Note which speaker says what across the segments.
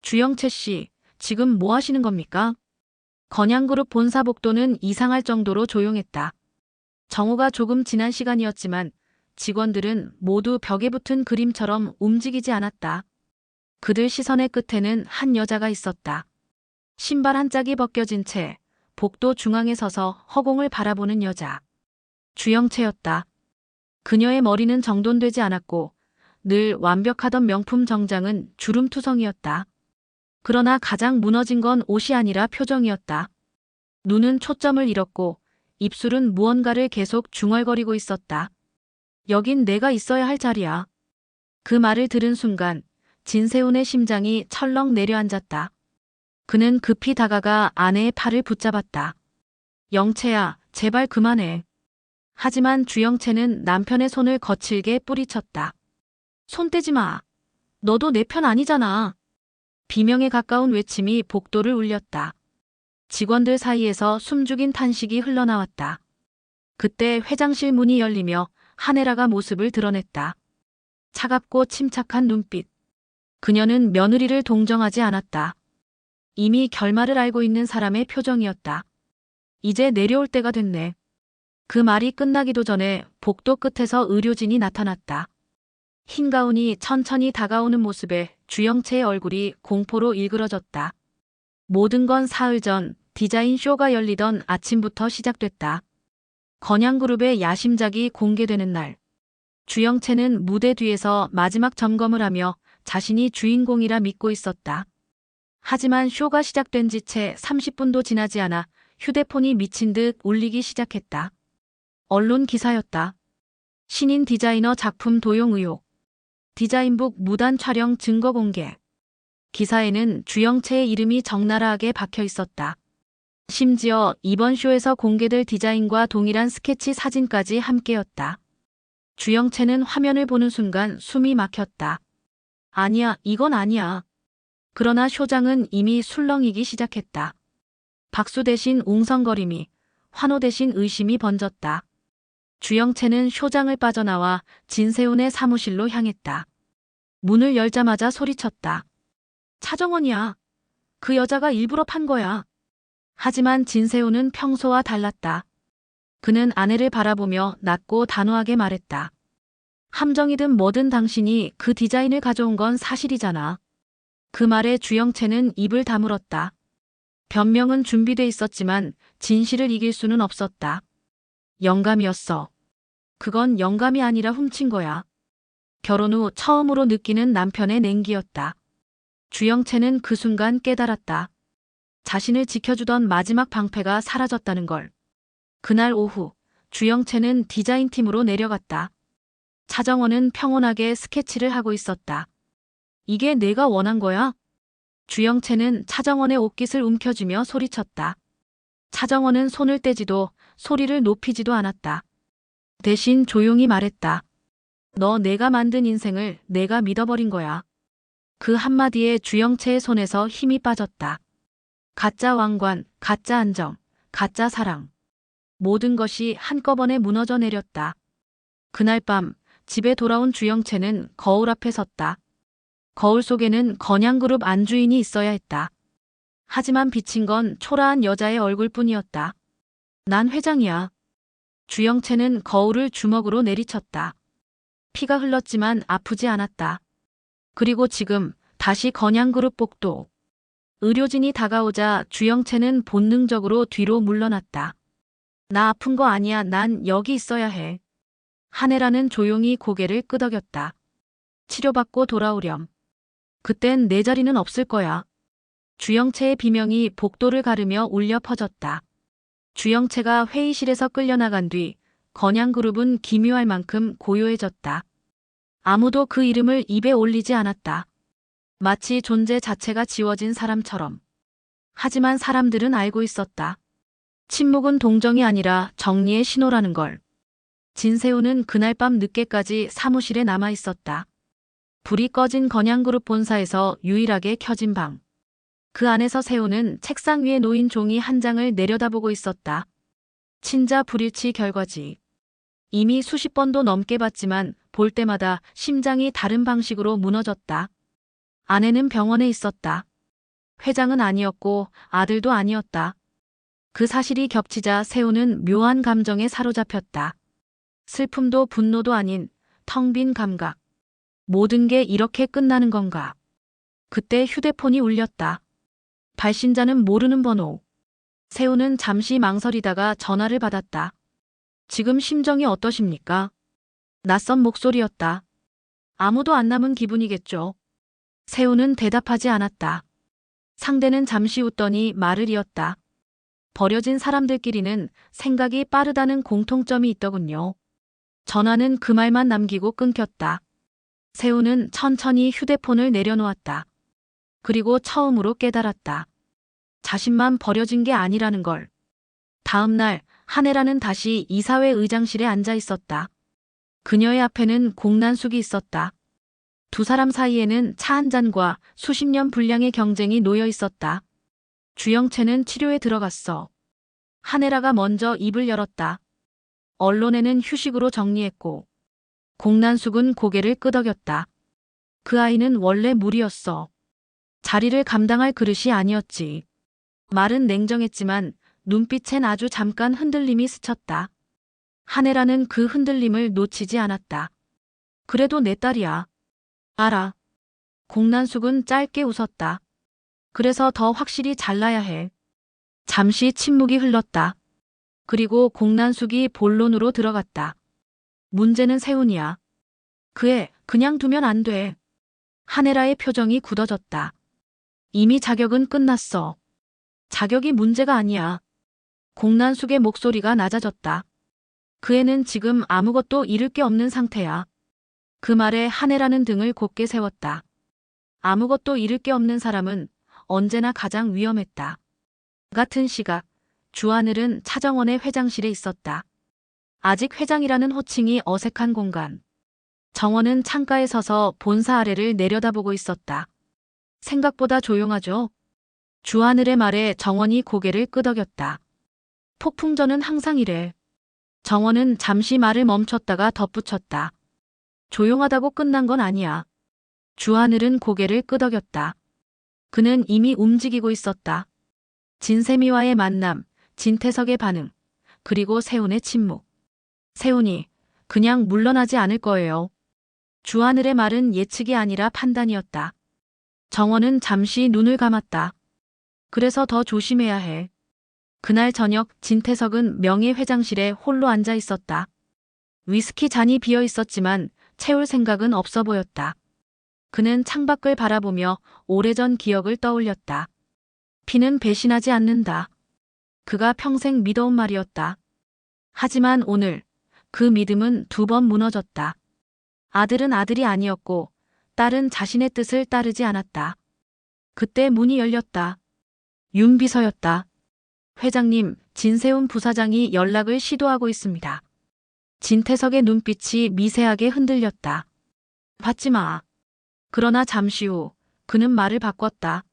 Speaker 1: 주영채 씨, 지금 뭐 하시는 겁니까? 건양그룹 본사 복도는 이상할 정도로 조용했다. 정오가 조금 지난 시간이었지만 직원들은 모두 벽에 붙은 그림처럼 움직이지 않았다. 그들 시선의 끝에는 한 여자가 있었다. 신발 한 짝이 벗겨진 채 복도 중앙에 서서 허공을 바라보는 여자. 주영채였다. 그녀의 머리는 정돈되지 않았고 늘 완벽하던 명품 정장은 주름투성이었다. 그러나 가장 무너진 건 옷이 아니라 표정이었다. 눈은 초점을 잃었고 입술은 무언가를 계속 중얼거리고 있었다. 여긴 내가 있어야 할 자리야. 그 말을 들은 순간 진세훈의 심장이 철렁 내려앉았다. 그는 급히 다가가 아내의 팔을 붙잡았다. 영채야, 제발 그만해. 하지만 주영채는 남편의 손을 거칠게 뿌리쳤다. 손 떼지 마. 너도 내 편 아니잖아. 비명에 가까운 외침이 복도를 울렸다. 직원들 사이에서 숨죽인 탄식이 흘러나왔다. 그때 회장실 문이 열리며 한혜라가 모습을 드러냈다. 차갑고 침착한 눈빛. 그녀는 며느리를 동정하지 않았다. 이미 결말을 알고 있는 사람의 표정이었다. 이제 내려올 때가 됐네. 그 말이 끝나기도 전에 복도 끝에서 의료진이 나타났다. 흰 가운이 천천히 다가오는 모습에 주영채의 얼굴이 공포로 일그러졌다. 모든 건 사흘 전 디자인 쇼가 열리던 아침부터 시작됐다. 건양그룹의 야심작이 공개되는 날. 주영채는 무대 뒤에서 마지막 점검을 하며 자신이 주인공이라 믿고 있었다. 하지만 쇼가 시작된 지 채 30분도 지나지 않아 휴대폰이 미친 듯 울리기 시작했다. 언론 기사였다. 신인 디자이너 작품 도용 의혹. 디자인북 무단 촬영 증거 공개. 기사에는 주영채의 이름이 적나라하게 박혀 있었다. 심지어 이번 쇼에서 공개될 디자인과 동일한 스케치 사진까지 함께였다. 주영채는 화면을 보는 순간 숨이 막혔다. 아니야, 이건 아니야. 그러나 쇼장은 이미 술렁이기 시작했다. 박수 대신 웅성거림이, 환호 대신 의심이 번졌다. 주영채는 쇼장을 빠져나와 진세훈의 사무실로 향했다. 문을 열자마자 소리쳤다. 차정원이야. 그 여자가 일부러 판 거야. 하지만 진세훈은 평소와 달랐다. 그는 아내를 바라보며 낮고 단호하게 말했다. 함정이든 뭐든 당신이 그 디자인을 가져온 건 사실이잖아. 그 말에 주영채는 입을 다물었다. 변명은 준비돼 있었지만 진실을 이길 수는 없었다. 영감이었어. 그건 영감이 아니라 훔친 거야. 결혼 후 처음으로 느끼는 남편의 냉기였다. 주영채는 그 순간 깨달았다. 자신을 지켜주던 마지막 방패가 사라졌다는 걸. 그날 오후 주영채는 디자인팀으로 내려갔다. 차정원은 평온하게 스케치를 하고 있었다. 이게 내가 원한 거야? 주영채는 차정원의 옷깃을 움켜쥐며 소리쳤다. 차정원은 손을 떼지도 소리를 높이지도 않았다. 대신 조용히 말했다. 너 내가 만든 인생을 내가 믿어버린 거야. 그 한마디에 주영채의 손에서 힘이 빠졌다. 가짜 왕관, 가짜 안정, 가짜 사랑. 모든 것이 한꺼번에 무너져 내렸다. 그날 밤 집에 돌아온 주영채는 거울 앞에 섰다. 거울 속에는 건양그룹 안주인이 있어야 했다. 하지만 비친 건 초라한 여자의 얼굴뿐이었다. 난 회장이야. 주영채는 거울을 주먹으로 내리쳤다. 피가 흘렀지만 아프지 않았다. 그리고 지금 다시 건양그룹 복도. 의료진이 다가오자 주영채는 본능적으로 뒤로 물러났다. 나 아픈 거 아니야. 난 여기 있어야 해. 한혜라는 조용히 고개를 끄덕였다. 치료받고 돌아오렴. 그땐 내 자리는 없을 거야. 주영채의 비명이 복도를 가르며 울려 퍼졌다. 주영채가 회의실에서 끌려나간 뒤 건양그룹은 기묘할 만큼 고요해졌다. 아무도 그 이름을 입에 올리지 않았다. 마치 존재 자체가 지워진 사람처럼. 하지만 사람들은 알고 있었다. 침묵은 동정이 아니라 정리의 신호라는 걸. 진세훈은 그날 밤 늦게까지 사무실에 남아 있었다. 불이 꺼진 건양그룹 본사에서 유일하게 켜진 방. 그 안에서 세훈은 책상 위에 놓인 종이 한 장을 내려다보고 있었다. 친자 불일치 결과지. 이미 수십 번도 넘게 봤지만 볼 때마다 심장이 다른 방식으로 무너졌다. 아내는 병원에 있었다. 회장은 아니었고 아들도 아니었다. 그 사실이 겹치자 세우는 묘한 감정에 사로잡혔다. 슬픔도 분노도 아닌 텅 빈 감각. 모든 게 이렇게 끝나는 건가? 그때 휴대폰이 울렸다. 발신자는 모르는 번호. 세우는 잠시 망설이다가 전화를 받았다. 지금 심정이 어떠십니까? 낯선 목소리였다. 아무도 안 남은 기분이겠죠. 세우는 대답하지 않았다. 상대는 잠시 웃더니 말을 이었다. 버려진 사람들끼리는 생각이 빠르다는 공통점이 있더군요. 전화는 그 말만 남기고 끊겼다. 세우는 천천히 휴대폰을 내려놓았다. 그리고 처음으로 깨달았다. 자신만 버려진 게 아니라는 걸. 다음 날 한혜라는 다시 이사회 의장실에 앉아 있었다. 그녀의 앞에는 공난숙이 있었다. 두 사람 사이에는 차 한 잔과 수십 년 분량의 경쟁이 놓여 있었다. 주영채는 치료에 들어갔어. 한혜라가 먼저 입을 열었다. 언론에는 휴식으로 정리했고 공난숙은 고개를 끄덕였다. 그 아이는 원래 무리였어. 자리를 감당할 그릇이 아니었지. 말은 냉정했지만 눈빛엔 아주 잠깐 흔들림이 스쳤다. 한혜라는 그 흔들림을 놓치지 않았다. 그래도 내 딸이야. 알아. 공난숙은 짧게 웃었다. 그래서 더 확실히 잘라야 해. 잠시 침묵이 흘렀다. 그리고 공난숙이 본론으로 들어갔다. 문제는 세훈이야. 그 애 그냥 두면 안 돼. 한혜라의 표정이 굳어졌다. 이미 자격은 끝났어. 자격이 문제가 아니야. 공난숙의 목소리가 낮아졌다. 그 애는 지금 아무것도 잃을 게 없는 상태야. 그 말에 한혜라는 등을 곧게 세웠다. 아무것도 잃을 게 없는 사람은 언제나 가장 위험했다. 같은 시각, 주하늘은 차정원의 회장실에 있었다. 아직 회장이라는 호칭이 어색한 공간. 정원은 창가에 서서 본사 아래를 내려다보고 있었다. 생각보다 조용하죠? 주하늘의 말에 정원이 고개를 끄덕였다. 폭풍전은 항상 이래. 정원은 잠시 말을 멈췄다가 덧붙였다. 조용하다고 끝난 건 아니야. 주하늘은 고개를 끄덕였다. 그는 이미 움직이고 있었다. 진세미와의 만남, 진태석의 반응, 그리고 세훈의 침묵. 세훈이 그냥 물러나지 않을 거예요. 주하늘의 말은 예측이 아니라 판단이었다. 정원은 잠시 눈을 감았다. 그래서 더 조심해야 해. 그날 저녁 진태석은 명예회장실에 홀로 앉아 있었다. 위스키 잔이 비어 있었지만 채울 생각은 없어 보였다. 그는 창밖을 바라보며 오래전 기억을 떠올렸다. 피는 배신하지 않는다. 그가 평생 믿어온 말이었다. 하지만 오늘 그 믿음은 두 번 무너졌다. 아들은 아들이 아니었고 딸은 자신의 뜻을 따르지 않았다. 그때 문이 열렸다. 윤 비서였다. 회장님, 진세훈 부사장이 연락을 시도하고 있습니다. 진태석의 눈빛이 미세하게 흔들렸다. 받지 마. 그러나 잠시 후 그는 말을 바꿨다.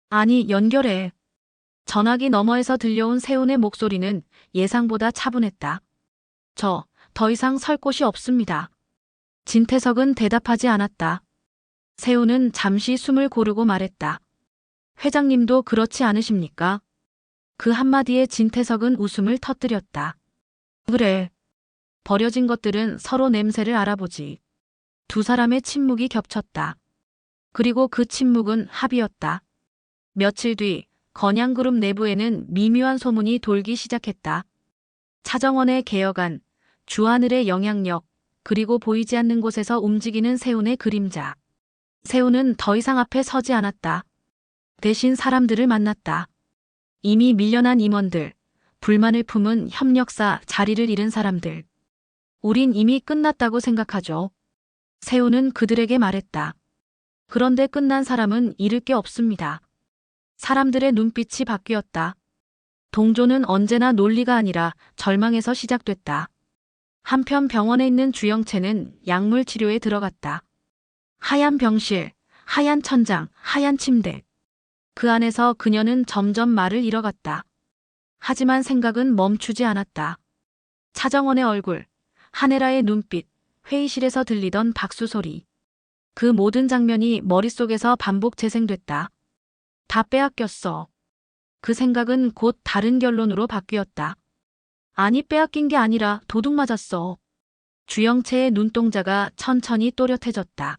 Speaker 1: 아니, 연결해. 전화기 너머에서 들려온 세훈의 목소리는 예상보다 차분했다. 더 이상 설 곳이 없습니다. 진태석은 대답하지 않았다. 세훈은 잠시 숨을 고르고 말했다. 회장님도 그렇지 않으십니까? 그 한마디에 진태석은 웃음을 터뜨렸다. 그래. 버려진 것들은 서로 냄새를 알아보지. 두 사람의 침묵이 겹쳤다. 그리고 그 침묵은 합이었다. 며칠 뒤 건양그룹 내부에는 미묘한 소문이 돌기 시작했다. 차정원의 개혁안, 주하늘의 영향력, 그리고 보이지 않는 곳에서 움직이는 세훈의 그림자. 세훈은 더 이상 앞에 서지 않았다. 대신 사람들을 만났다. 이미 밀려난 임원들, 불만을 품은 협력사, 자리를 잃은 사람들. 우린 이미 끝났다고 생각하죠. 세훈은 그들에게 말했다. 그런데 끝난 사람은 잃을 게 없습니다. 사람들의 눈빛이 바뀌었다. 동조는 언제나 논리가 아니라 절망에서 시작됐다. 한편 병원에 있는 주영채는 약물 치료에 들어갔다. 하얀 병실, 하얀 천장, 하얀 침대. 그 안에서 그녀는 점점 말을 잃어갔다. 하지만 생각은 멈추지 않았다. 차정원의 얼굴, 한혜라의 눈빛, 회의실에서 들리던 박수 소리. 그 모든 장면이 머릿속에서 반복 재생됐다. 다 빼앗겼어. 그 생각은 곧 다른 결론으로 바뀌었다. 아니, 빼앗긴 게 아니라 도둑 맞았어. 주영채의 눈동자가 천천히 또렷해졌다.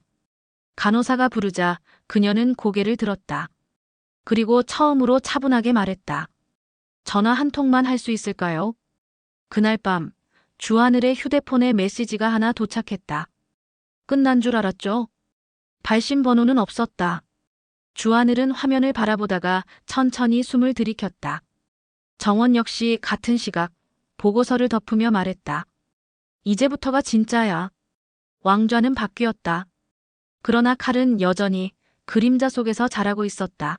Speaker 1: 간호사가 부르자 그녀는 고개를 들었다. 그리고 처음으로 차분하게 말했다. 전화 한 통만 할 수 있을까요? 그날 밤 주하늘의 휴대폰에 메시지가 하나 도착했다. 끝난 줄 알았죠? 발신 번호는 없었다. 주하늘은 화면을 바라보다가 천천히 숨을 들이켰다. 정원 역시 같은 시각 보고서를 덮으며 말했다. 이제부터가 진짜야. 왕좌는 바뀌었다. 그러나 칼은 여전히 그림자 속에서 자라고 있었다.